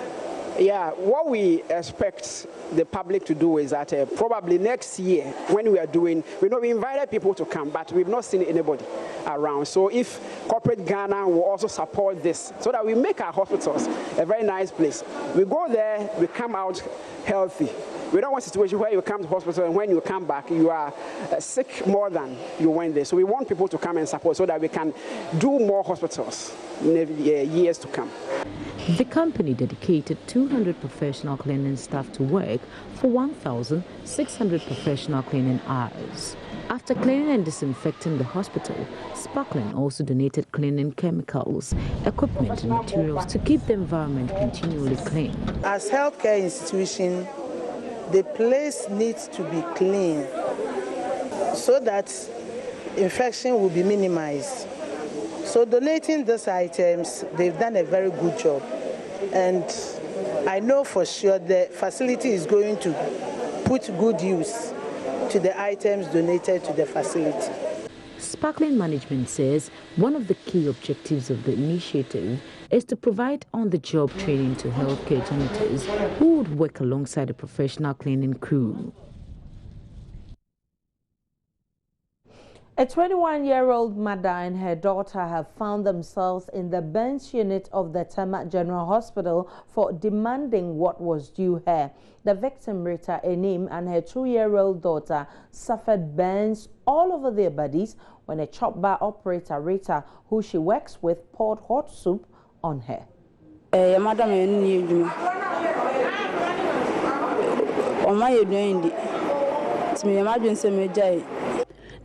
Speaker 3: Yeah, what we expect the public to do is that probably next year when we are doing, we invited people to come, but we've not seen anybody around. So if corporate Ghana will also support this so that we make our hospitals a very nice place. We go there, we come out healthy. We don't want a situation where you come to hospital and when you come back, you are sick more than you went there. So we want people to come and support so that we can do more hospitals in the years to come.
Speaker 2: The company dedicated 200 professional cleaning staff to work for 1,600 professional cleaning hours. After cleaning and disinfecting the hospital, Sparkling also donated cleaning chemicals, equipment and materials to keep the environment continually clean.
Speaker 22: As healthcare institution, the place needs to be clean so that infection will be minimized. So donating these items, they've done a very good job. And I know for sure the facility is going to put good use to the items donated to the facility.
Speaker 2: Sparkling Management says one of the key objectives of the initiative is to provide on-the-job training to healthcare janitors who would work alongside a professional cleaning crew.
Speaker 1: A 21-year-old mother and her daughter have found themselves in the bench unit of the Tema General Hospital for demanding what was due her. The victim, Rita Enim, and her 2-year-old daughter suffered burns all over their bodies when a chop bar operator, Rita, who she works with, poured hot soup on her.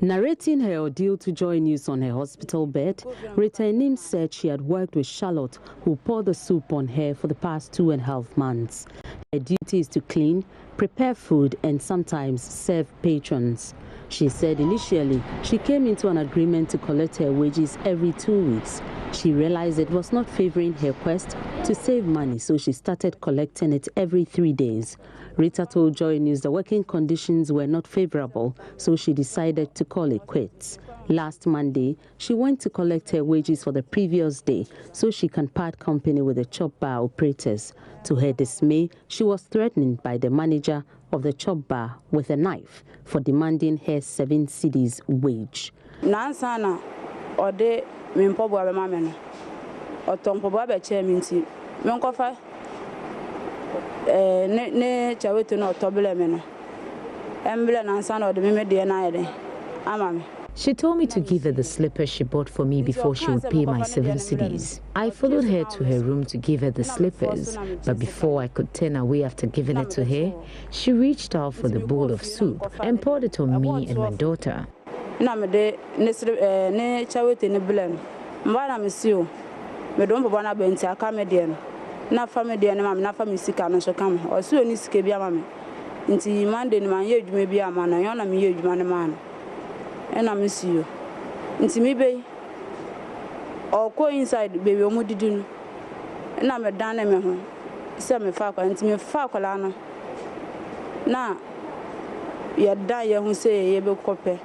Speaker 4: Narrating her ordeal to Joy News on her hospital bed, Rita Enim said she had worked with Charlotte, who poured the soup on her for the past 2.5 months. Her duty is to clean, prepare food, and sometimes serve patrons. She said initially she came into an agreement to collect her wages every 2 weeks. She realized it was not favoring her quest to save money, so she started collecting it every 3 days. Rita told Joy News the working conditions were not favorable, so she decided to call it quits. Last Monday, she went to collect her wages for the previous day so she can part company with the chop bar operators. To her dismay, she was threatened by the manager of the chop bar with a knife for demanding her 7 cedis wage.
Speaker 5: Nansana ode mimpobo abemameno otompobo abechementi menkofa ne chawetu no otobele meno embele nansana ode memede na yede amame.
Speaker 2: She told me to give her the slippers she bought for me before she would pay my 7 cedis. I followed her to her room to give her the slippers, but before I could turn away after giving it to her, she reached out for the bowl of soup and poured it on me and my daughter.
Speaker 5: And I miss you. Into me, baby, or go inside, baby, or mudidun. And I'm a dynamo. Send me Falco and to me, Falcolano. Now, you're dying who say, you copy.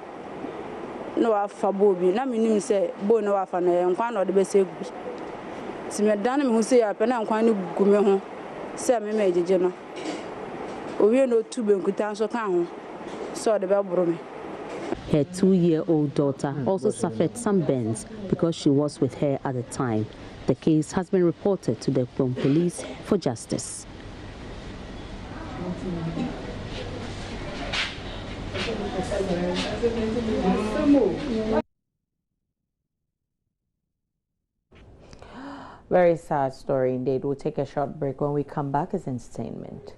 Speaker 5: No, I fabobi. Now, me say, Bono Afana, and one of the best. To me, dynamo who say, I pen and quite good. Send me, Major General. We know 2 bank so count. So the bell broke me.
Speaker 4: Her 2-year-old daughter also suffered some burns because she was with her at the time. The case has been reported to the police for justice.
Speaker 1: Very sad story indeed. We'll take a short break. When we come back, it's entertainment.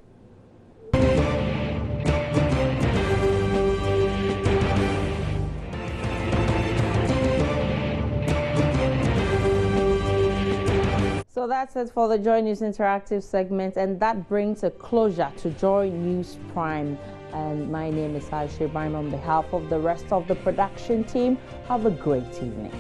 Speaker 1: So that's it for the Joy News Interactive segment, and that brings a closure to Joy News Prime. And my name is Aisha Ibrahim on behalf of the rest of the production team. Have a great evening.